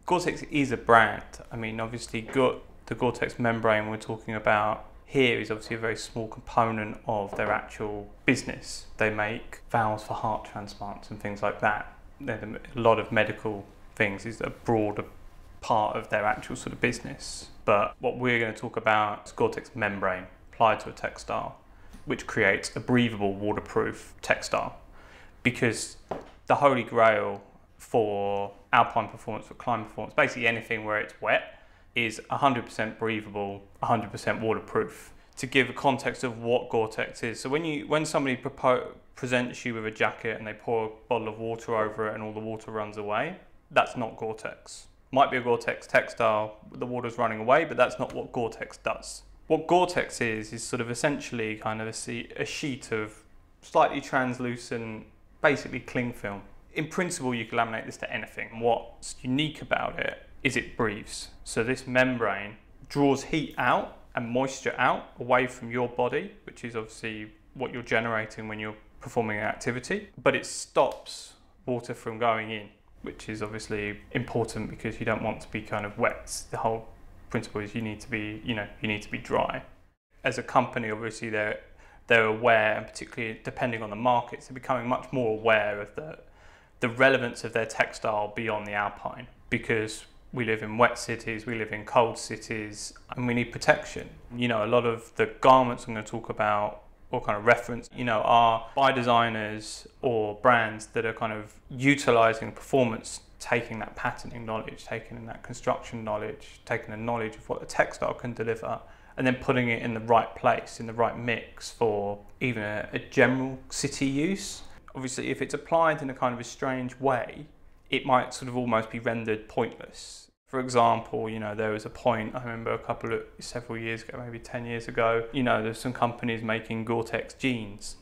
Gore-Tex is a brand. I mean, obviously, the Gore-Tex membrane we're talking about here is obviously a very small component of their actual business. They make valves for heart transplants and things like that. A lot of medical things is a broader part of their actual sort of business. But what we're going to talk about is Gore-Tex membrane applied to a textile, which creates a breathable, waterproof textile. Because the holy grail for alpine performance, for climb performance, basically anything where it's wet, is 100% breathable, 100% waterproof. To give a context of what Gore-Tex is, so when somebody presents you with a jacket and they pour a bottle of water over it and all the water runs away, that's not Gore-Tex. Might be a Gore-Tex textile, the water's running away, but that's not what Gore-Tex does. What Gore-Tex is sort of essentially kind of a sheet of slightly translucent, basically cling film. In principle, you can laminate this to anything. What's unique about it is it breathes. So this membrane draws heat out and moisture out away from your body, which is obviously what you're generating when you're performing an activity, but it stops water from going in, which is obviously important because you don't want to be kind of wet. The whole principle is you need to be dry. As a company, obviously they're aware, and particularly depending on the markets, they're becoming much more aware of the relevance of their textile beyond the alpine, because we live in wet cities, we live in cold cities, and we need protection. A lot of the garments I'm going to talk about or kind of reference, are by designers or brands that are kind of utilizing performance, taking that patterning knowledge, taking that construction knowledge, taking the knowledge of what a textile can deliver, and then putting it in the right place, in the right mix for even a general city use. Obviously, if it's applied in a kind of a strange way, it might sort of almost be rendered pointless. For example, there was a point, I remember several years ago, maybe 10 years ago, there's some companies making Gore-Tex jeans.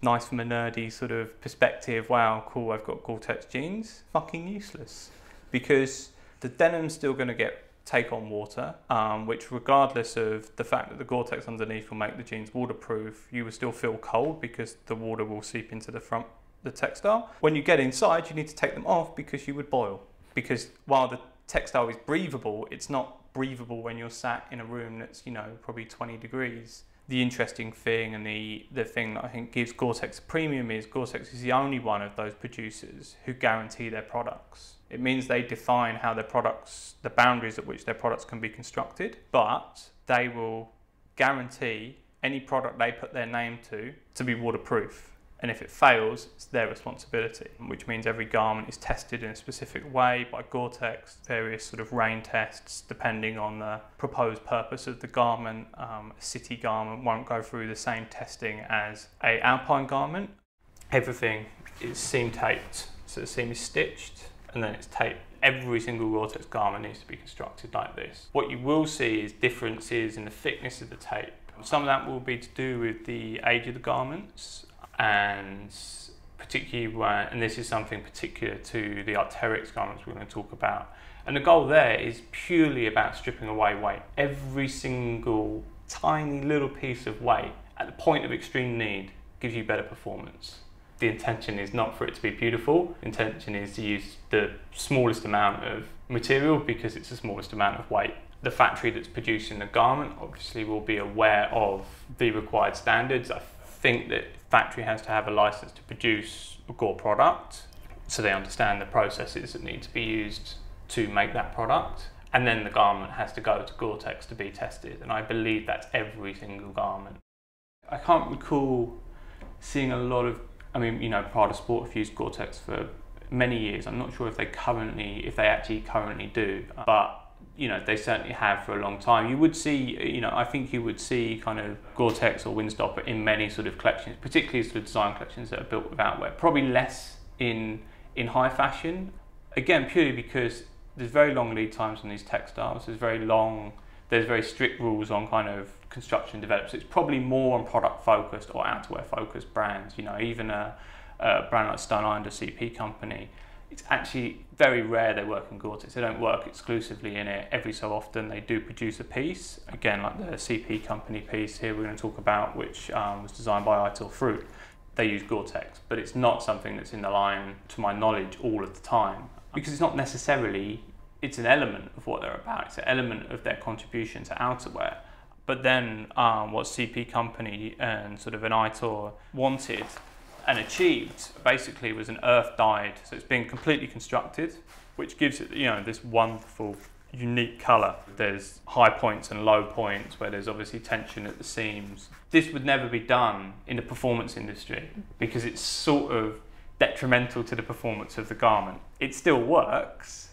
Nice from a nerdy sort of perspective, wow, cool, I've got Gore-Tex jeans. Fucking useless. Because the denim's still going to take on water, which regardless of the fact that the Gore-Tex underneath will make the jeans waterproof, you will still feel cold because the water will seep into the textile. When you get inside, you need to take them off because you would boil. Because while the textile is breathable, it's not breathable when you're sat in a room that's, probably 20 degrees. The interesting thing and the thing that I think gives Gore-Tex a premium is Gore-Tex is the only one of those producers who guarantee their products. It means they define how their products, the boundaries at which their products can be constructed, but they will guarantee any product they put their name to be waterproof. And if it fails, it's their responsibility, which means every garment is tested in a specific way by Gore-Tex, various sort of rain tests depending on the proposed purpose of the garment. A city garment won't go through the same testing as an alpine garment. Everything is seam taped, so the seam is stitched and then it's taped. Every single Gore-Tex garment needs to be constructed like this. What you will see is differences in the thickness of the tape. Some of that will be to do with the age of the garments, and particularly and this is something particular to the Arc'teryx garments we're going to talk about. And the goal there is purely about stripping away weight. Every single tiny little piece of weight at the point of extreme need gives you better performance. The intention is not for it to be beautiful. The intention is to use the smallest amount of material because it's the smallest amount of weight. The factory that's producing the garment obviously will be aware of the required standards. I think that factory has to have a license to produce a Gore product, so they understand the processes that need to be used to make that product, and then the garment has to go to Gore-Tex to be tested, and I believe that's every single garment. I can't recall seeing a lot of, Prada Sport have used Gore-Tex for many years. I'm not sure if they actually currently do, but they certainly have for a long time. You would see, I think you would see kind of Gore-Tex or Windstopper in many sort of collections, particularly sort of design collections that are built with outwear. Probably less in high fashion. Again, purely because there's very long lead times on these textiles. There's very strict rules on kind of construction development. So it's probably more on product focused or outerwear focused brands. Even a brand like Stone Island, a CP company, it's actually very rare they work in Gore-Tex. They don't work exclusively in it. Every so often they do produce a piece, again like the CP company piece here we're going to talk about, which was designed by Ital Fruit. They use Gore-Tex, but it's not something that's in the line, to my knowledge, all of the time, because it's not necessarily it's an element of what they're about. It's an element of their contribution to outerwear. But then what CP Company and sort of an ITOR wanted and achieved basically was an earth dyed. So it's been completely constructed, which gives it, you know, this wonderful, unique colour. There's high points and low points where there's obviously tension at the seams. This would never be done in the performance industry because it's sort of detrimental to the performance of the garment. It still works,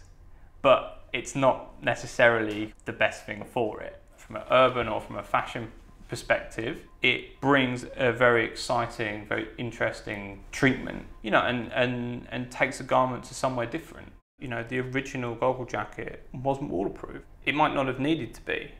but it's not necessarily the best thing for it. From an urban or from a fashion perspective, it brings a very exciting, very interesting treatment, you know, and takes a garment to somewhere different. You know, the original goggle jacket wasn't waterproof. It might not have needed to be.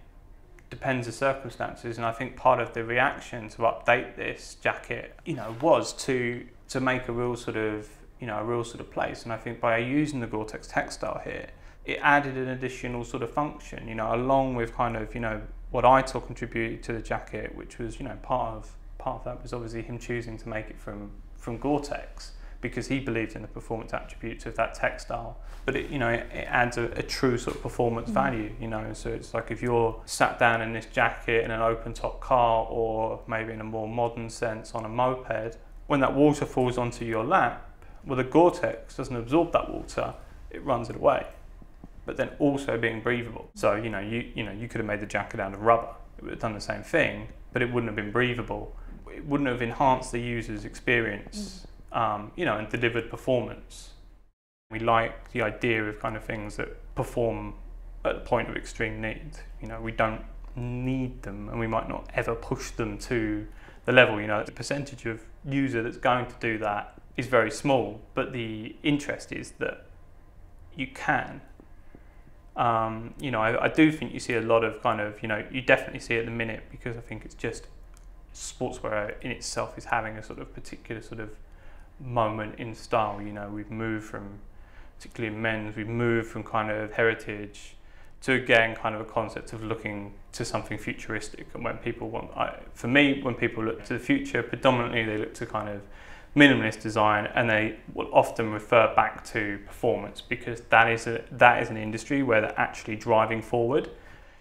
Depends the circumstances, and I think part of the reaction to update this jacket, you know, was to make a real sort of, you know, a real sort of place. And I think by using the Gore-Tex textile here, it added an additional sort of function, you know, along with kind of, you know, what ITOR contributed to the jacket, which was, you know, part of that was obviously him choosing to make it from Gore-Tex because he believed in the performance attributes of that textile. But it, you know, it adds a true sort of performance value, you know. So it's like if you're sat down in this jacket in an open top car, or maybe in a more modern sense on a moped, when that water falls onto your lap, well, the Gore-Tex doesn't absorb that water, it runs it away. But then also being breathable. So, you know, you could have made the jacket out of rubber. It would have done the same thing, but it wouldn't have been breathable. It wouldn't have enhanced the user's experience, you know, and delivered performance. We like the idea of kind of things that perform at the point of extreme need. You know, we don't need them, and we might not ever push them to the level, you know, the percentage of user that's going to do that is very small, but the interest is that you can. You know, I do think you see a lot of kind of, you know, you definitely see it at the minute, because I think it's just sportswear in itself is having a sort of particular sort of moment in style. You know, we've moved from, particularly in men's, we've moved from kind of heritage to again kind of a concept of looking to something futuristic. And when people want, for me, when people look to the future, predominantly they look to kind of minimalist design, and they will often refer back to performance, because that is an industry where they're actually driving forward.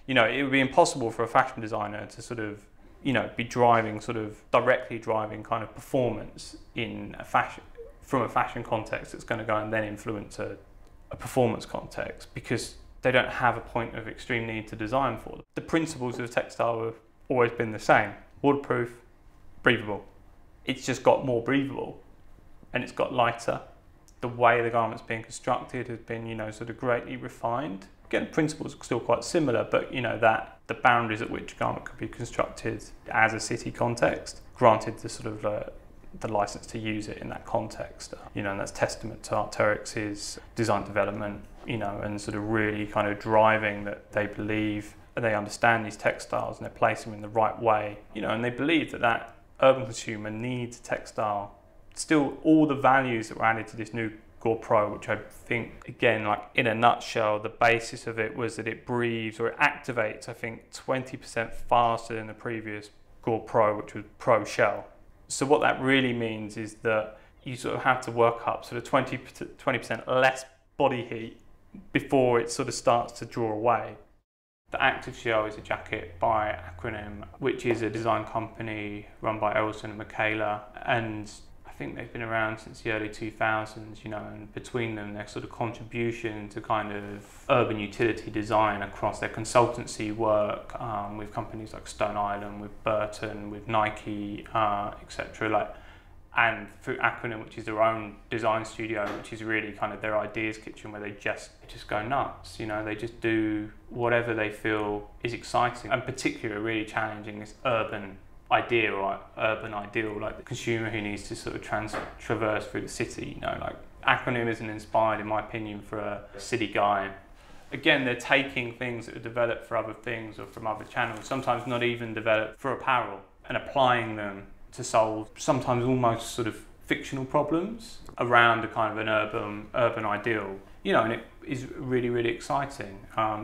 You know, it would be impossible for a fashion designer to sort of, you know, be driving sort of directly driving kind of performance in a fashion, from a fashion context that's going to go and then influence a performance context, because they don't have a point of extreme need to design for them. The principles of textile have always been the same: waterproof, breathable. It's just got more breathable, and it's got lighter. The way the garment's being constructed has been, you know, sort of greatly refined. Again, the principles are still quite similar, but, you know, that the boundaries at which a garment could be constructed as a city context, granted the sort of the license to use it in that context, you know, and that's testament to Arc'teryx's design development, you know, and sort of really kind of driving that they believe and they understand these textiles and they place them in the right way, you know, and they believe that urban consumer needs textile. Still, all the values that were added to this new Gore Pro, which I think, again, like in a nutshell, the basis of it was that it breathes or it activates, I think, 20% faster than the previous Gore Pro, which was Pro Shell. So what that really means is that you sort of have to work up sort of 20% less body heat before it sort of starts to draw away. The Active Shell is a jacket by Acronym, which is a design company run by Elson and Michaela, and I think they've been around since the early 2000s, you know, and between them their sort of contribution to kind of urban utility design across their consultancy work with companies like Stone Island, with Burton, with Nike, etc. Like, and through Acronym, which is their own design studio, which is really kind of their ideas kitchen, where they just go nuts. You know, they just do whatever they feel is exciting, and particularly really challenging this urban idea or urban ideal, like the consumer who needs to sort of traverse through the city. You know, like Acronym isn't inspired, in my opinion, for a city guy. Again, they're taking things that are developed for other things or from other channels, sometimes not even developed for apparel, and applying them to solve sometimes almost sort of fictional problems around a kind of an urban ideal, you know, and it is really, really exciting.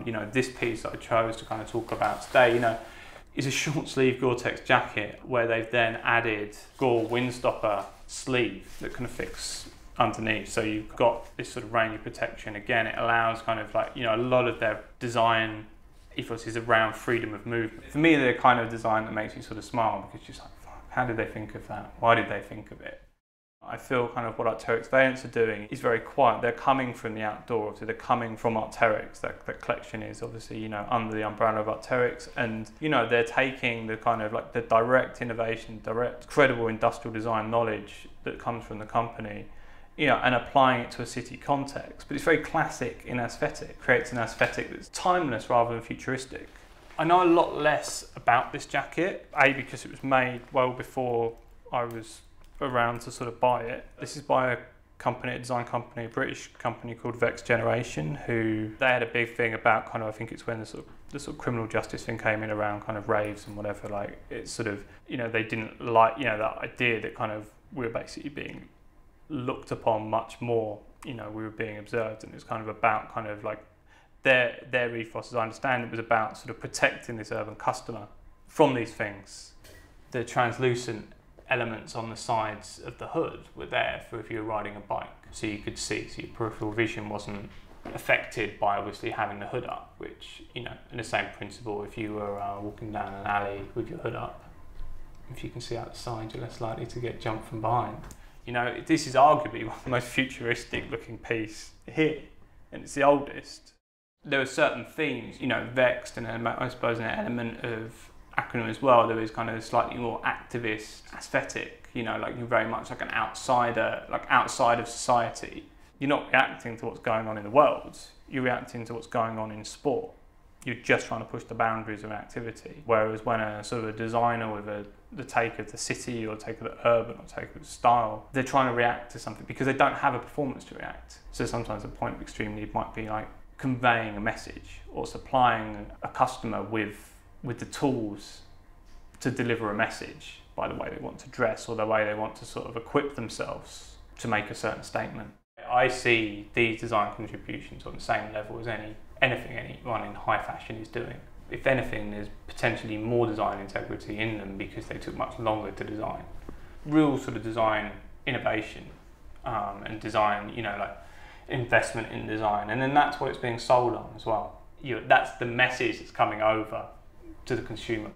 You know, this piece that I chose to kind of talk about today, you know, is a short sleeve Gore-Tex jacket where they've then added Gore windstopper sleeve that can affix underneath. So you've got this sort of rain protection. Again, it allows kind of like, a lot of their design ethos is around freedom of movement. For me, they're the kind of design that makes you sort of smile, because you're just like, fuck, how did they think of that? Why did they think of it? I feel kind of what Arc'teryx Valiants are doing is very quiet. They're coming from the outdoor, obviously they're coming from Arc'teryx. That collection is obviously, under the umbrella of Arc'teryx, and they're taking the kind of like the direct innovation, direct credible industrial design knowledge that comes from the company, and applying it to a city context. But it's very classic in aesthetic, creates an aesthetic that's timeless rather than futuristic. I know a lot less about this jacket, because it was made well before I was around to sort of buy it. This is by a design company, a British company called Vex Generation, who they had a big thing about kind of, I think it's when the sort of criminal justice thing came in around kind of raves and whatever, like it's sort of, they didn't like, that idea that kind of we were basically being looked upon much more, we were being observed, and it was kind of about kind of like their ethos, as I understand it, was about sort of protecting this urban customer from these things. The translucent elements on the sides of the hood were there for if you were riding a bike, so you could see, so your peripheral vision wasn't affected by obviously having the hood up, which, in the same principle, if you were walking down an alley with your hood up, if you can see out the side, you're less likely to get jumped from behind. This is arguably one of the most futuristic looking piece here, and it's the oldest. There are certain themes, Vexed, and I suppose an element of Acronym as well. There is kind of a slightly more activist aesthetic, like you're very much like an outsider, like outside of society. You're not reacting to what's going on in the world, you're reacting to what's going on in sport. You're just trying to push the boundaries of activity. Whereas when a sort of a designer with the take of the city, or take of the urban, or take of the style, they're trying to react to something because they don't have a performance to react. So sometimes the point of extreme need might be like conveying a message, or supplying a customer with the tools to deliver a message by the way they want to dress, or the way they want to sort of equip themselves to make a certain statement. I see these design contributions on the same level as anything anyone in high fashion is doing. If anything, there's potentially more design integrity in them because they took much longer to design. Real sort of design innovation and design, like investment in design, and then that's what it's being sold on as well. That's the message that's coming over to the consumer.